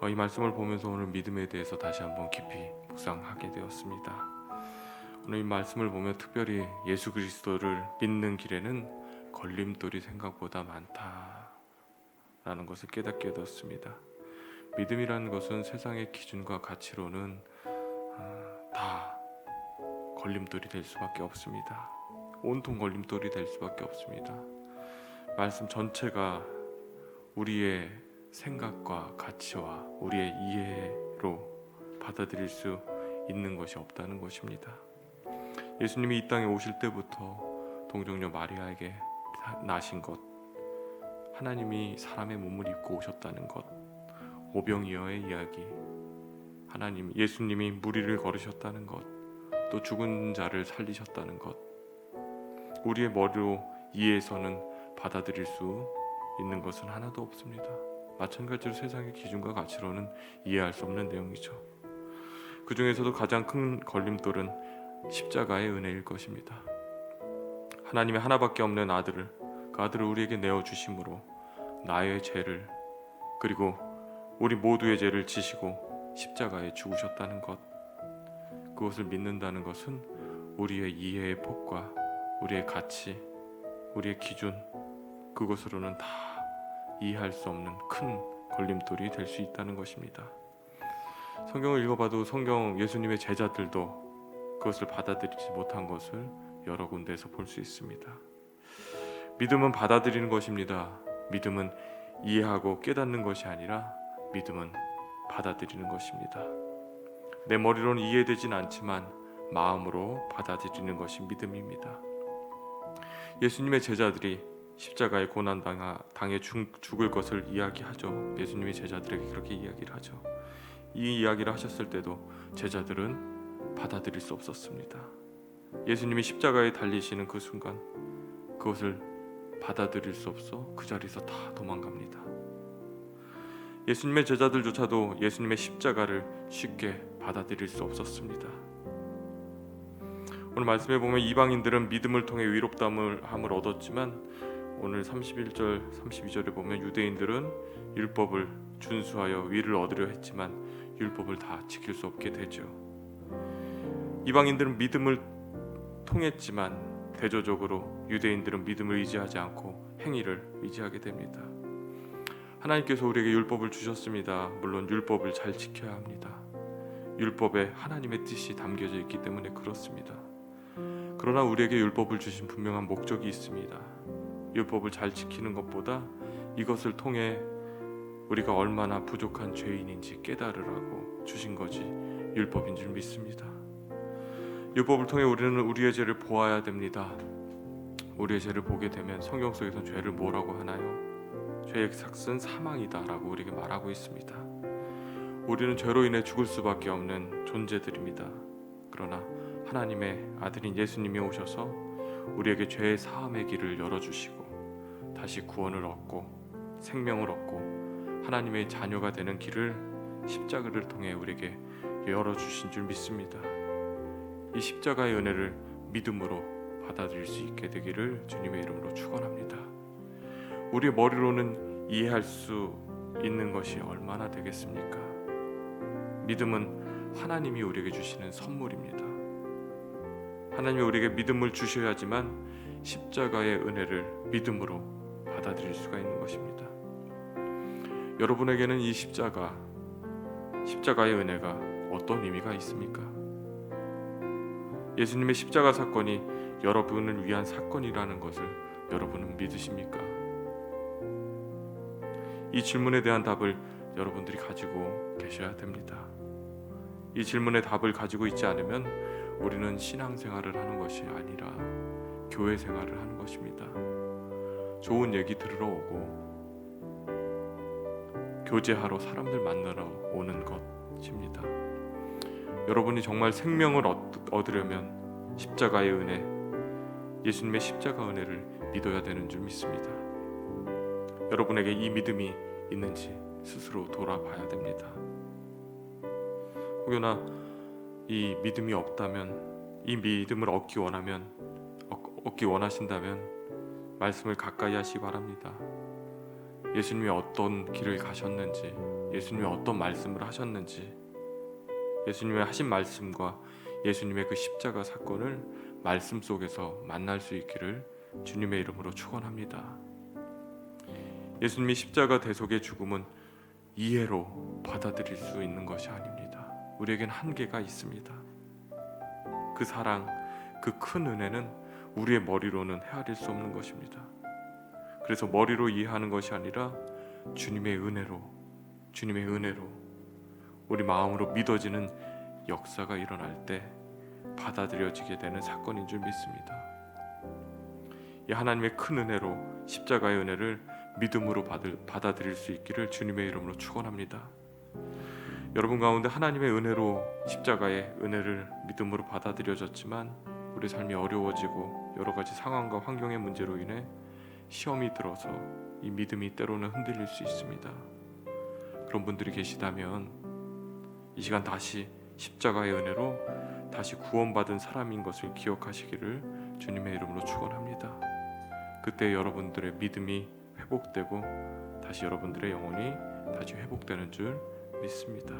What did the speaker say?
이 말씀을 보면서 오늘 믿음에 대해서 다시 한번 깊이 묵상하게 되었습니다. 오늘 이 말씀을 보면 특별히 예수 그리스도를 믿는 길에는 걸림돌이 생각보다 많다라는 것을 깨닫게 되었습니다. 믿음이라는 것은 세상의 기준과 가치로는 다 걸림돌이 될 수밖에 없습니다. 온통 걸림돌이 될 수밖에 없습니다. 말씀 전체가 우리의 생각과 가치와 우리의 이해로 받아들일 수 있는 것이 없다는 것입니다. 예수님이 이 땅에 오실 때부터 동정녀 마리아에게 나신 것, 하나님이 사람의 몸을 입고 오셨다는 것, 오병이어의 이야기, 예수님이 무리를 걸으셨다는 것, 또 죽은 자를 살리셨다는 것, 우리의 머리로 이해해서는 받아들일 수 있는 것은 하나도 없습니다. 마찬가지로 세상의 기준과 가치로는 이해할 수 없는 내용이죠. 그 중에서도 가장 큰 걸림돌은 십자가의 은혜일 것입니다. 하나님의 하나밖에 없는 아들을, 그 아들을 우리에게 내어주심으로 나의 죄를, 그리고 우리 모두의 죄를 지시고 십자가에 죽으셨다는 것, 그것을 믿는다는 것은 우리의 이해의 폭과 우리의 가치, 우리의 기준, 그것으로는 다 이해할 수 없는 큰 걸림돌이 될 수 있다는 것입니다. 성경을 읽어봐도 예수님의 제자들도 그것을 받아들이지 못한 것을 여러 군데에서 볼 수 있습니다. 믿음은 받아들이는 것입니다. 믿음은 이해하고 깨닫는 것이 아니라 믿음은 받아들이는 것입니다. 내 머리로는 이해되진 않지만 마음으로 받아들이는 것이 믿음입니다. 예수님의 제자들이 십자가에 고난 당해 죽을 것을 이야기하죠. 예수님의 제자들에게 그렇게 이야기를 하죠. 이 이야기를 하셨을 때도 제자들은 받아들일 수 없었습니다. 예수님이 십자가에 달리시는 그 순간 그것을 받아들일 수 없어 그 자리에서 다 도망갑니다. 예수님의 제자들조차도 예수님의 십자가를 쉽게 받아들일 수 없었습니다. 오늘 말씀에 보면 이방인들은 믿음을 통해 위롭다함을 얻었지만 오늘 31절, 32절에 보면 유대인들은 율법을 준수하여 위를 얻으려 했지만 율법을 다 지킬 수 없게 되죠. 이방인들은 믿음을 통했지만 대조적으로 유대인들은 믿음을 의지하지 않고 행위를 의지하게 됩니다. 하나님께서 우리에게 율법을 주셨습니다. 물론 율법을 잘 지켜야 합니다. 율법에 하나님의 뜻이 담겨져 있기 때문에 그렇습니다. 그러나 우리에게 율법을 주신 분명한 목적이 있습니다. 율법을 잘 지키는 것보다 이것을 통해 우리가 얼마나 부족한 죄인인지 깨달으라고 주신 것이 율법인 줄 믿습니다. 율법을 통해 우리는 우리의 죄를 보아야 됩니다. 우리의 죄를 보게 되면 성경 속에서 죄를 뭐라고 하나요? 죄의 삭은 사망이다 라고 우리에게 말하고 있습니다. 우리는 죄로 인해 죽을 수밖에 없는 존재들입니다. 그러나 하나님의 아들인 예수님이 오셔서 우리에게 죄의 사함의 길을 열어주시고 다시 구원을 얻고 생명을 얻고 하나님의 자녀가 되는 길을 십자가를 통해 우리에게 열어주신 줄 믿습니다. 이 십자가의 은혜를 믿음으로 받아들일 수 있게 되기를 주님의 이름으로 축원합니다. 우리의 머리로는 이해할 수 있는 것이 얼마나 되겠습니까? 믿음은 하나님이 우리에게 주시는 선물입니다. 하나님이 우리에게 믿음을 주셔야지만 십자가의 은혜를 믿음으로 받아들일 수가 있는 것입니다. 여러분에게는 이 십자가의 은혜가 어떤 의미가 있습니까? 예수님의 십자가 사건이 여러분을 위한 사건이라는 것을 여러분은 믿으십니까? 이 질문에 대한 답을 여러분들이 가지고 계셔야 됩니다. 이 질문의 답을 가지고 있지 않으면 우리는 신앙생활을 하는 것이 아니라 교회 생활을 하는 것입니다. 좋은 얘기 들으러 오고 교제하러 사람들 만나러 오는 것입니다. 여러분이 정말 생명을 얻으려면 십자가의 은혜, 예수님의 십자가 은혜를 믿어야 되는 줄 믿습니다. 여러분에게 이 믿음이 있는지 스스로 돌아봐야 됩니다. 혹여나 이 믿음이 없다면, 이 믿음을 얻기 원하신다면 말씀을 가까이 하시기 바랍니다. 예수님이 어떤 길을 가셨는지, 예수님이 어떤 말씀을 하셨는지, 예수님의 하신 말씀과 예수님의 그 십자가 사건을 말씀 속에서 만날 수 있기를 주님의 이름으로 축원합니다. 예수님이 십자가 대속의 죽음은 이해로 받아들일 수 있는 것이 아닙니다. 우리에겐 한계가 있습니다. 그 사랑, 그 큰 은혜는 우리의 머리로는 헤아릴 수 없는 것입니다. 그래서 머리로 이해하는 것이 아니라 주님의 은혜로 우리 마음으로 믿어지는 역사가 일어날 때 받아들여지게 되는 사건인 줄 믿습니다. 이 하나님의 큰 은혜로, 십자가의 은혜를 믿음으로 받아들일 수 있기를 주님의 이름으로 축원합니다. 여러분 가운데 하나님의 은혜로, 십자가의 은혜를 믿음으로 받아들여졌지만 우리 삶이 어려워지고 여러 가지 상황과 환경의 문제로 인해 시험이 들어서 이 믿음이 때로는 흔들릴 수 있습니다. 그런 분들이 계시다면 이 시간 다시 십자가의 은혜로 다시 구원받은 사람인 것을 기억하시기를 주님의 이름으로 축원합니다. 그때 여러분들의 믿음이 회복되고 다시 여러분들의 영혼이 다시 회복되는 줄 믿습니다.